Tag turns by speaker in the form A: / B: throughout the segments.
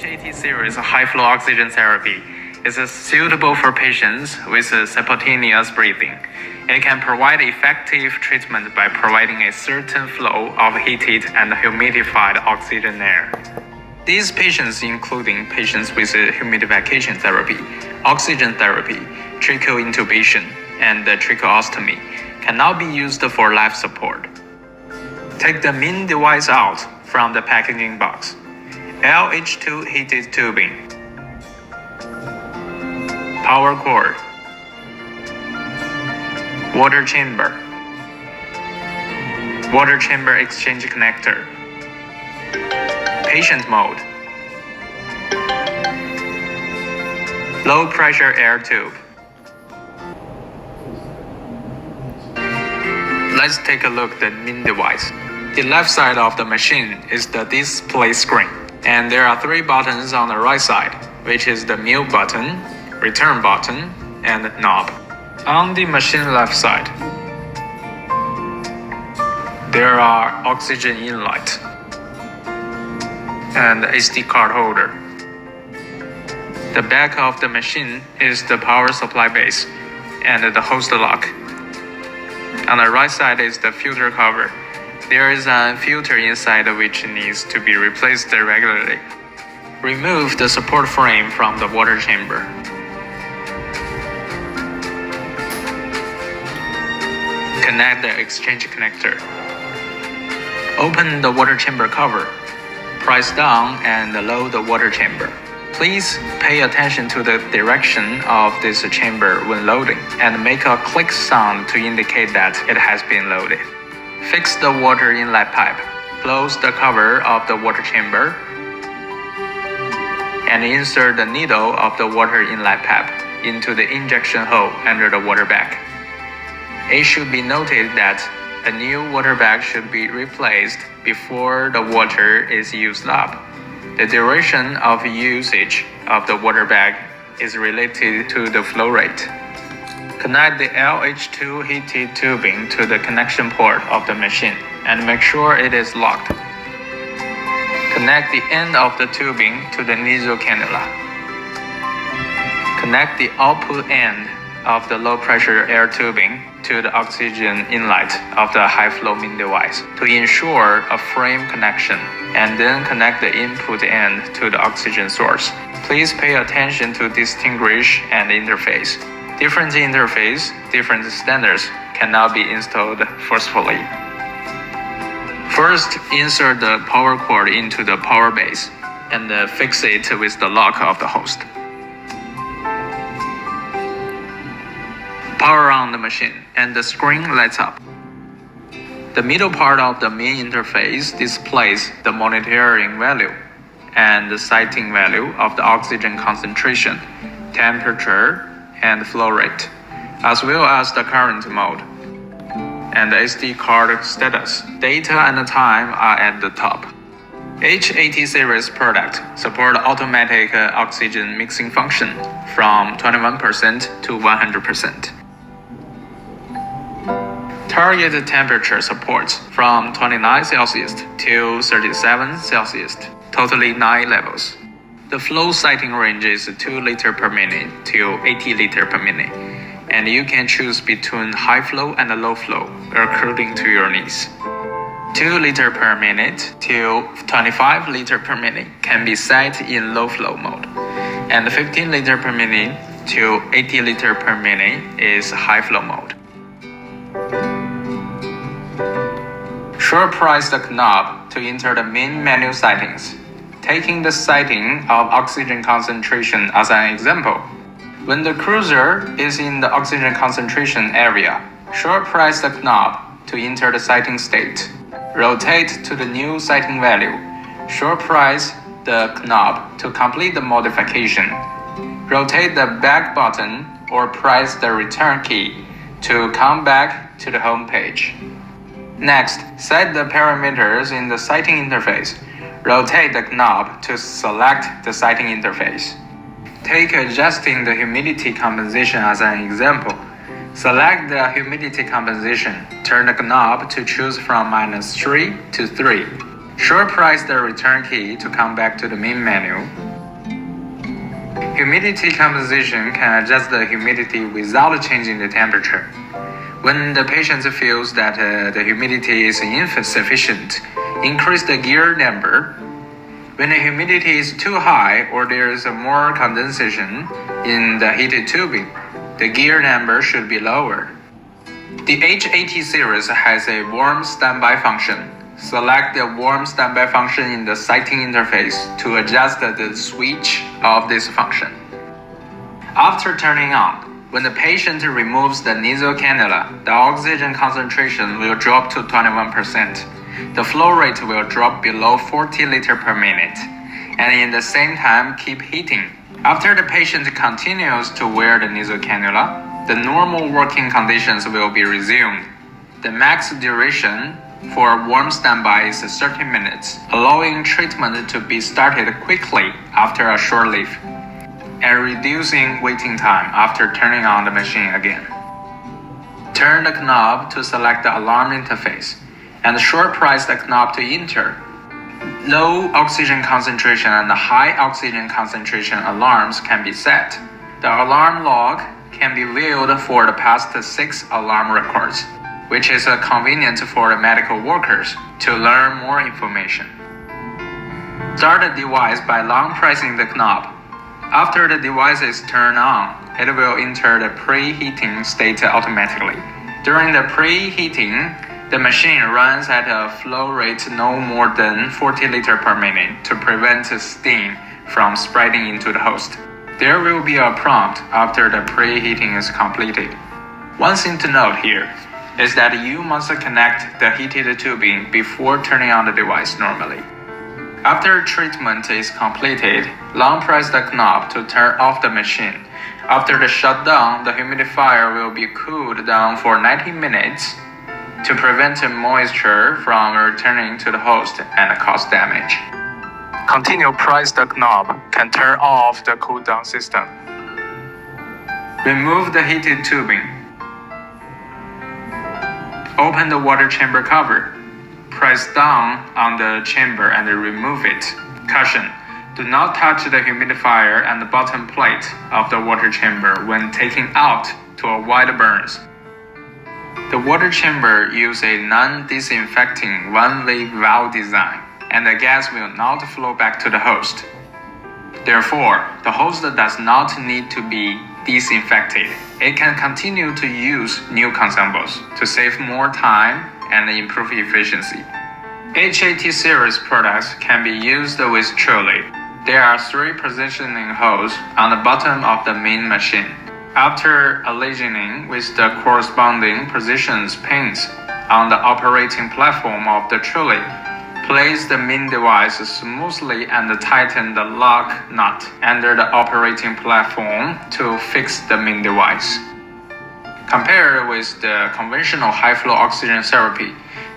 A: H-80 series high-flow oxygen therapy is suitable for patients with spontaneous breathing. It can provide effective treatment by providing a certain flow of heated and humidified oxygen air. These patients, including patients with humidification therapy, oxygen therapy, tracheal intubation, and tracheostomy, can now be used for life support. Take the main device out from the packaging box. LH2 heated tubing. Power cord. Water chamber. Water chamber exchange connector. Patient mode. Low pressure air tube. Let's take a look at the main device. The left side of the machine is the display screen, and there are three buttons on the right side, which is the mute button, return button, and knob. On the machine left side, there are oxygen inlet and SD card holder. The back of the machine is the power supply base and the host lock. On the right side is the filter cover. There is a filter inside which needs to be replaced regularly. Remove the support frame from the water chamber. Connect the exchange connector. Open the water chamber cover. Press down and load the water chamber. Please pay attention to the direction of this chamber when loading and make a click sound to indicate that it has been loaded. Fix the water inlet pipe. Close the cover of the water chamber and insert the needle of the water inlet pipe into the injection hole under the water bag. It should be noted that a new water bag should be replaced before the water is used up. The duration of usage of the water bag is related to the flow rate. Connect the LH2 heated tubing to the connection port of the machine and make sure it is locked. Connect the end of the tubing to the nasal cannula. Connect the output end of the low pressure air tubing to the oxygen inlet of the high flow main device to ensure a frame connection, and then connect the input end to the oxygen source. Please pay attention to distinguish and interface. Different interface, different standards can now be installed forcefully. First, insert the power cord into the power base and fix it with the lock of the host. Power on the machine and the screen lights up. The middle part of the main interface displays the monitoring value and the sighting value of the oxygen concentration, temperature, and flow rate, as well as the current mode and the SD card status. Data and time are at the top. H-80 series product support automatic oxygen mixing function from 21% to 100%. Target temperature supports from 29 Celsius to 37 Celsius, totally 9 levels. The flow sighting range is 2 liter per minute to 80 liter per minute, and you can choose between high flow and low flow according to your needs. 2 liter per minute to 25 liter per minute can be set in low flow mode, and 15 liter per minute to 80 liter per minute is high flow mode. Short press the knob to enter the main menu settings. Taking the setting of oxygen concentration as an example, when the cruiser is in the oxygen concentration area, short press the knob to enter the setting state. Rotate to the new setting value. Short press the knob to complete the modification. Rotate the back button or press the return key to come back to the home page. Next, set the parameters in the sighting interface. Rotate the knob to select the sighting interface. Take adjusting the humidity compensation as an example. Select the humidity compensation. Turn the knob to choose from -3 to 3. Short press the return key to come back to the main menu. Humidity composition can adjust the humidity without changing the temperature. When the patient feels that the humidity is insufficient, increase the gear number. When the humidity is too high or there is more condensation in the heated tubing, the gear number should be lower. The H-80 series has a warm standby function. Select the warm standby function in the sighting interface to adjust the switch of this function. After turning on, when the patient removes the nasal cannula, the oxygen concentration will drop to 21%. The flow rate will drop below 40 liters per minute, and in the same time keep heating. After the patient continues to wear the nasal cannula, the normal working conditions will be resumed. The max duration for warm standby is 30 minutes, allowing treatment to be started quickly after a short leave, and reducing waiting time after turning on the machine again. Turn the knob to select the alarm interface, and short press the knob to enter. Low oxygen concentration and high oxygen concentration alarms can be set. The alarm log can be viewed for the past 6 alarm records, which is convenient for the medical workers to learn more information. Start the device by long pressing the knob. After the device is turned on, it will enter the preheating state automatically. During the preheating, the machine runs at a flow rate no more than 40 liters per minute to prevent steam from spreading into the host. There will be a prompt after the preheating is completed. One thing to note here is that you must connect the heated tubing before turning on the device normally. After treatment is completed, long press the knob to turn off the machine. After the shutdown, the humidifier will be cooled down for 90 minutes to prevent moisture from returning to the host and cause damage. Continue press the knob can turn off the cool down system. Remove the heated tubing. Open the water chamber cover. Press down on the chamber and remove it. Caution: do not touch the humidifier and the bottom plate of the water chamber when taking out to avoid burns. The water chamber uses a non-disinfecting one-way valve design, and the gas will not flow back to the host. Therefore, the host does not need to be disinfected. It can continue to use new consumables to save more time and improve efficiency. H-80 series products can be used with trolley. There are 3 positioning holes on the bottom of the main machine. After aligning with the corresponding positions pins on the operating platform of the trolley, place the main device smoothly and tighten the lock nut under the operating platform to fix the main device. Compared with the conventional high-flow oxygen therapy,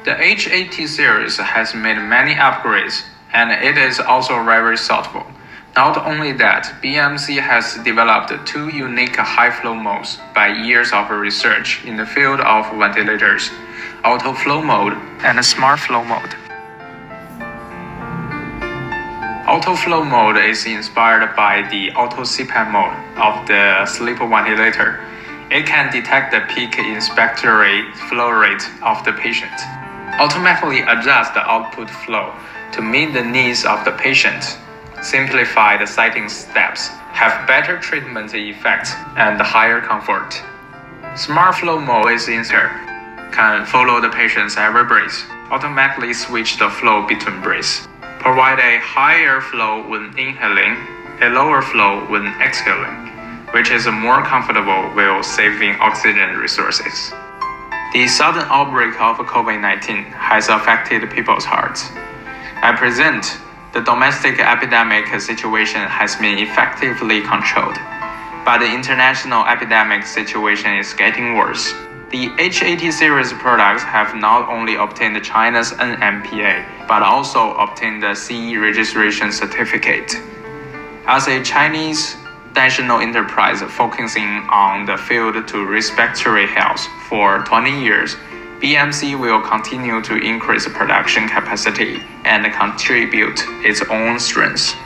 A: the H-80 series has made many upgrades, and it is also very thoughtful. Not only that, BMC has developed 2 unique high-flow modes by years of research in the field of ventilators, auto flow mode and smart flow mode. Auto flow mode is inspired by the auto CPAP mode of the sleep ventilator. It can detect the peak inspiratory flow rate of the patient, automatically adjust the output flow to meet the needs of the patient, simplify the sighting steps, have better treatment effect, and higher comfort. Smart flow mode is insert, can follow the patient's every breath, automatically switch the flow between breaths, provide a higher flow when inhaling, a lower flow when exhaling, which is more comfortable while saving oxygen resources. The sudden outbreak of COVID-19 has affected people's hearts. At present, the domestic epidemic situation has been effectively controlled, but the international epidemic situation is getting worse. The H-80 series products have not only obtained China's NMPA, but also obtained the CE registration certificate. As a Chinese national enterprise focusing on the field to respiratory health for 20 years, BMC will continue to increase production capacity and contribute its own strengths.